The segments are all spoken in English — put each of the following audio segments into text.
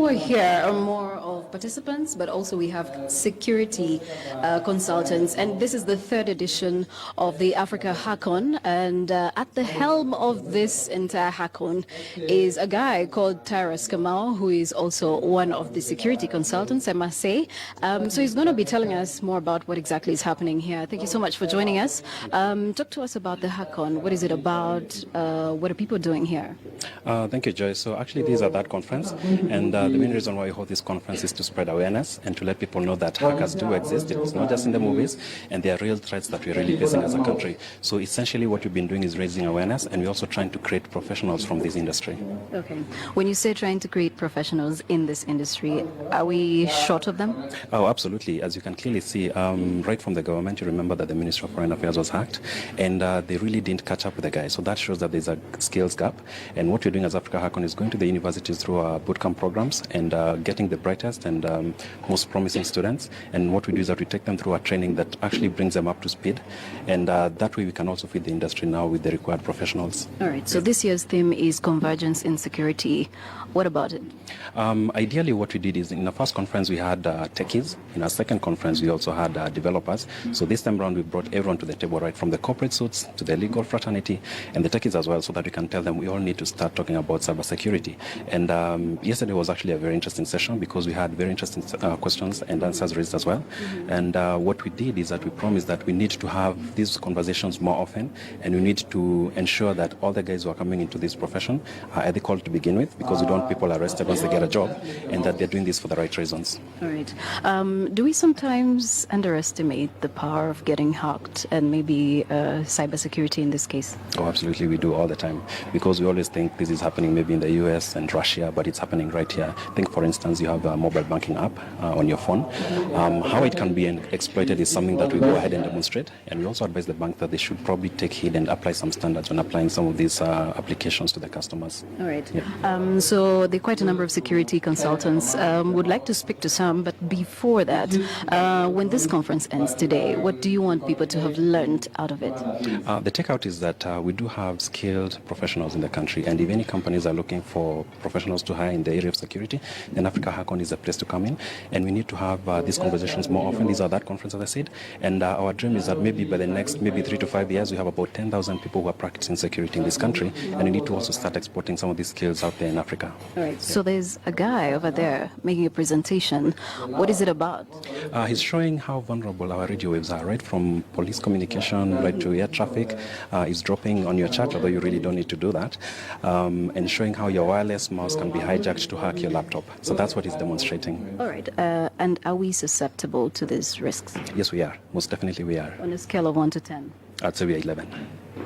are here are more of participants, but also we have security consultants. And this is the third edition of the Africa Hackon. And at the helm of this entire Hackon is a guy called Tyrus Kamau, who is also one of the security consultants, I must say. So he's going to be telling us more about what exactly is happening here. Thank you so much for joining us. Talk to us about the Hackon. What is it about? What are people doing here? Thank you, Joy. So actually, this is at that conference, and the main reason why we hold this conference is to spread awareness and to let people know that hackers do exist. It's not just in the movies, and they are real threats that we're really facing as a country. So essentially, what we've been doing is raising awareness, and we're also trying to create professionals from this industry. Okay. When you say trying to create professionals in this industry, are we short of them? Oh, absolutely. As you can clearly see, right from the government, you remember that the Ministry of Foreign Affairs was hacked, and they really didn't catch up with the guys. So that shows that there's a skills gap. And what we're doing as Africa Hackon is going to the universities through our bootcamp programs and getting the brightest and most promising students. And what we do is that we take them through a training that actually brings them up to speed. And that way we can also feed the industry now with the required professionals. All right. So this year's theme is convergence in security. What about it? Ideally, what we did is in the first conference we had techies. In our second conference, we also had developers. So this time around, we brought everyone to the table, right from the corporate suits to the legal fraternity and the techies as well, so that we can tell them we all need to start talking about cybersecurity. And yesterday was actually a very interesting session because we had very interesting questions and answers raised as well. Mm-hmm. And what we did is that we promised that we need to have these conversations more often, and we need to ensure that all the guys who are coming into this profession are ethical to begin with, because we don't want people arrested once they get a job, and that they're doing this for the right reasons. All right. Do we sometimes underestimate the power of getting hacked and maybe cybersecurity in this case? Oh, absolutely. We do all the time, because we always think this is happening maybe in the US and Russia, but it's happening right here. Think, for instance, you have a mobile banking app on your phone. How it can be exploited is something that we go ahead and demonstrate, and we also advise the bank that they should probably take heed and apply some standards when applying some of these applications to the customers. All right. Yeah. So there are quite a number of security consultants. Would like to speak to some, but before that, when this conference ends today, what do you want people to have learned out of it? The takeout is that we do have skilled professionals in the country, and if any companies are looking for professionals to hire in the area of security, then Africa Hackon is a place to come in, and we need to have these conversations more often. These are that conference, as I said, and our dream is that maybe by the next 3 to 5 years, we have about 10,000 people who are practicing security in this country, and we need to also start exporting some of these skills out there in Africa. All right. So there's a guy over there making a presentation. What is it about? He's showing how vulnerable our radio waves are, right from police communication right to air traffic. He's dropping on your chat, although you really don't need to do that, and showing how your wireless mouse can be hijacked to hack your laptop. So that's what he's demonstrating. All right. And are we susceptible to these risks? Yes, we are. Most definitely we are. On a scale of 1 to 10? I'd say we are 11.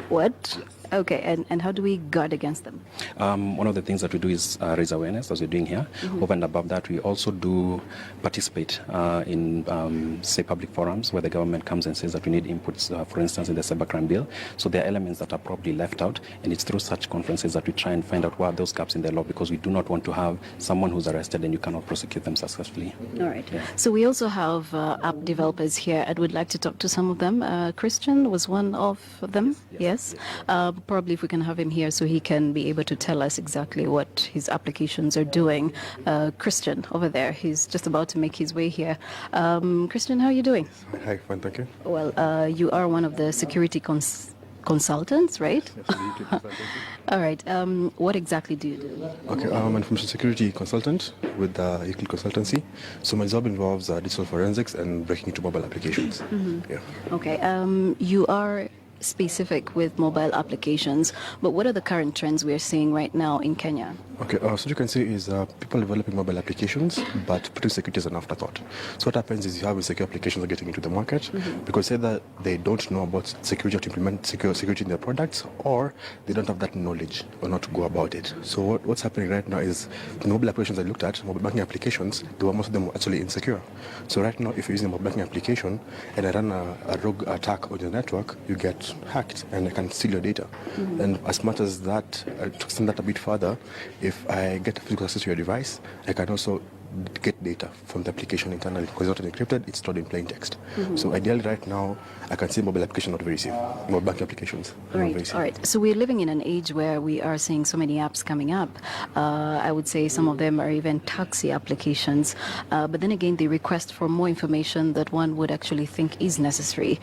What? Okay, and how do we guard against them? One of the things that we do is raise awareness, as we're doing here. Mm-hmm. Over and above that, we also do participate in, say, public forums where the government comes and says that we need inputs, for instance, in the cybercrime bill. So there are elements that are probably left out, and it's through such conferences that we try and find out what are those gaps in the law, because we do not want to have someone who's arrested and you cannot prosecute them successfully. All right. Yeah. So we also have app developers here, and we'd like to talk to some of them. Christian was one of them, yes. Probably if we can have him here so he can be able to tell us exactly what his applications are doing. Christian, over there, he's just about to make his way here. Christian, how are you doing? Hi, fine, thank you. Well, you are one of the security consultants, right? All right. What exactly do you do? Okay, I'm an information security consultant with Euclid Consultancy. So my job involves digital forensics and breaking into mobile applications. Mm-hmm. Yeah. Okay. You are specific with mobile applications, but what are the current trends we are seeing right now in Kenya? Okay, so you can see is people developing mobile applications, but putting security as an afterthought. So what happens is you have insecure applications getting into the market because either they don't know about security or to implement security in their products, or they don't have that knowledge or not to go about it. So what's happening right now is the mobile applications I looked at, mobile banking applications, most of them were actually insecure. So right now, if you're using a mobile banking application and I run a rogue attack on your network, you get hacked and I can steal your data. And as much as that, to extend that a bit further, if I get physical access to your device, I can also get data from the application internally because it's not encrypted, it's stored in plain text. So ideally right now, I can say mobile application not very safe. Mobile banking applications are not very Right, safe. all right. So we're living in an age where we are seeing so many apps coming up. I would say some of them are even taxi applications. But then again, they request for more information that one would actually think is necessary.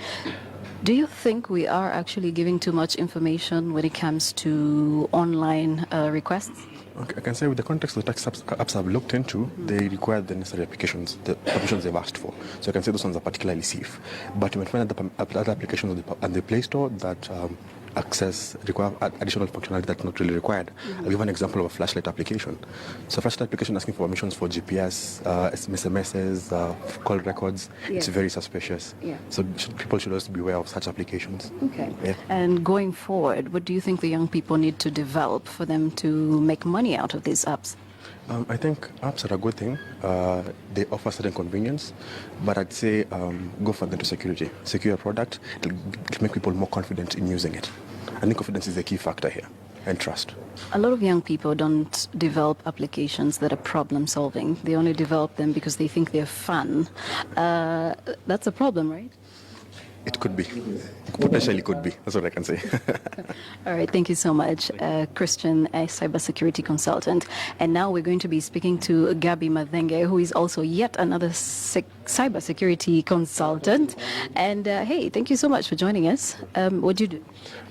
Do you think we are actually giving too much information when it comes to online requests? Okay, I can say with the context of the tax apps I've looked into, they require the necessary applications, the permissions they've asked for. So I can say those ones are particularly safe. But you might find other applications on the Play Store that require additional functionality that's not really required. I'll give an example of a flashlight application. So a flashlight application asking for permissions for GPS, SMSs, call records, it's Yeah. very suspicious. Yeah. So people should also be aware of such applications. Okay. Yeah. And going forward, what do you think the young people need to develop for them to make money out of these apps? I think apps are a good thing. They offer certain convenience, but I'd say go further into security. Secure a product, it'll make people more confident in using it. I think confidence is a key factor here, and trust. A lot of young people don't develop applications that are problem solving. They only develop them because they think they're fun. That's a problem, right? It could be. Potentially could be. That's what I can say. All right, thank you so much, Christian, a cybersecurity consultant. And now we're going to be speaking to Gabby Mathenge, who is also yet another cybersecurity consultant. And hey, thank you so much for joining us. What do you do?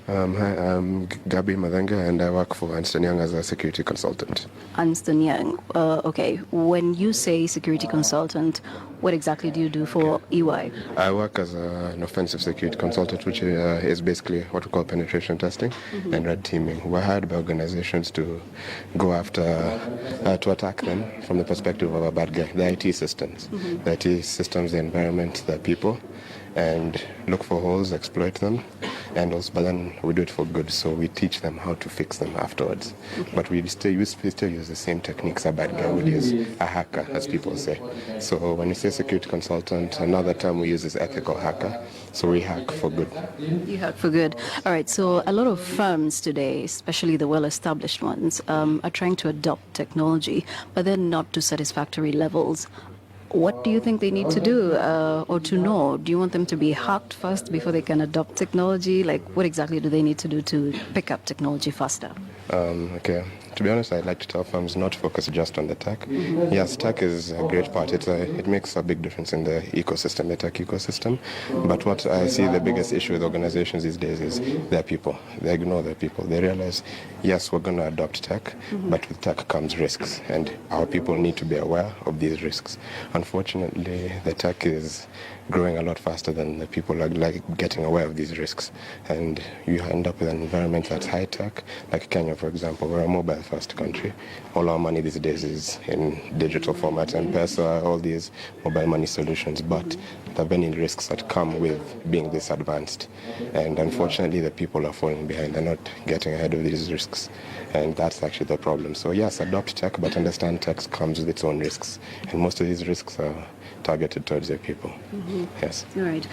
Hi, I'm Gabby Mathenge, and I work for Ernst & Young as a security consultant. Ernst & Young. Okay, when you say security consultant, what exactly do you do for EY? I work as an offensive security consultant, which is basically what we call penetration testing and red teaming. We're hired by organizations to go after, to attack them from the perspective of a bad guy, the IT systems. The IT systems, the environment, the people, and look for holes, exploit them, and also, but then we do it for good, so we teach them how to fix them afterwards. But we still use the same techniques a bad guy would use, a hacker, as people say. So when you say security consultant, another term we use is ethical hacker, so we hack for good. You hack for good. All right, so a lot of firms today, especially the well-established ones, are trying to adopt technology, but then not to satisfactory levels. What do you think they need to do or to know? Do you want them to be hacked first before they can adopt technology? Like, what exactly do they need to do to pick up technology faster? Okay. To be honest, I'd like to tell firms not to focus just on the tech. Yes, tech is a great part. It makes a big difference in the ecosystem, the tech ecosystem. But what I see the biggest issue with organizations these days is their people. They ignore their people. They realize, yes, we're going to adopt tech, but with tech comes risks, and our people need to be aware of these risks. Unfortunately, the tech is growing a lot faster than the people are getting aware of these risks, and you end up with an environment that's high tech, like Kenya, for example. We're a mobile first country. All our money these days is in digital format, and M-Pesa, all these mobile money solutions, but there are many risks that come with being this advanced, and unfortunately the people are falling behind. They're not getting ahead of these risks, and that's actually the problem. So yes, adopt tech, but understand tech comes with its own risks, and most of these risks are targeted towards their people. Yes. All right.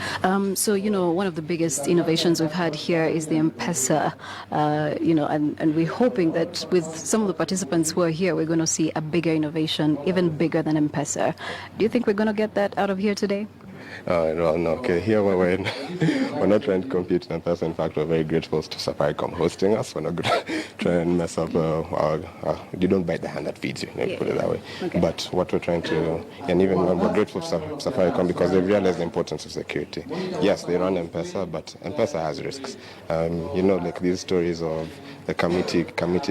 So, you know, one of the biggest innovations we've had here is the M-Pesa, and we're hoping that with some of the participants who are here, we're going to see a bigger innovation, even bigger than M-Pesa. Do you think we're going to get that out of here today? No. Okay, here we're not trying to compete in person. In fact, we're very grateful to Safaricom hosting us. We're not going to try and mess up you don't bite the hand that feeds you, put it that way. Okay. But what we're trying to, and even we're grateful to Safaricom because they realize the importance of security. Yes, they run M-Pesa, but M-Pesa has risks. Like these stories of the committee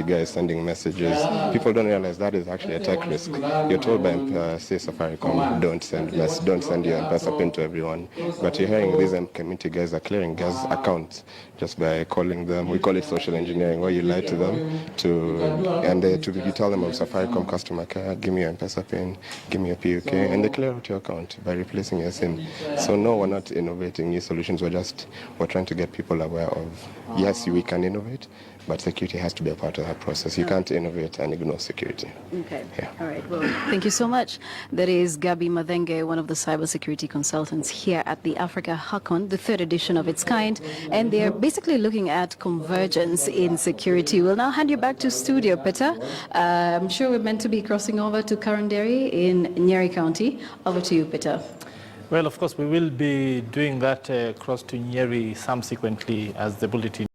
guys sending messages. People don't realize that is actually a tech risk. You're told by say Safaricom, don't send your M-Pesa PIN to everyone, but you're hearing these committee guys are clearing gas accounts just by calling them. We call it social engineering, where you lie to them you tell them, I'm Safaricom customer care, give me your M-Pesa PIN, give me your PUK, and they clear out your account by replacing your SIM. So no, we're not innovating new solutions. We're trying to get people aware of, yes, we can innovate, but security has to be a part of that process. You can't innovate and ignore security. Okay. Yeah. All right. Well, thank you so much. That is Gabi Madenge, one of the cybersecurity consultants here at the Africa Hackon, the third edition of its kind. And they're basically looking at convergence in security. We'll now hand you back to studio, Peter. I'm sure we're meant to be crossing over to Karanderi in Nyeri County. Over to you, Peter. Well, of course, we will be doing that cross to Nyeri subsequently as the bulletin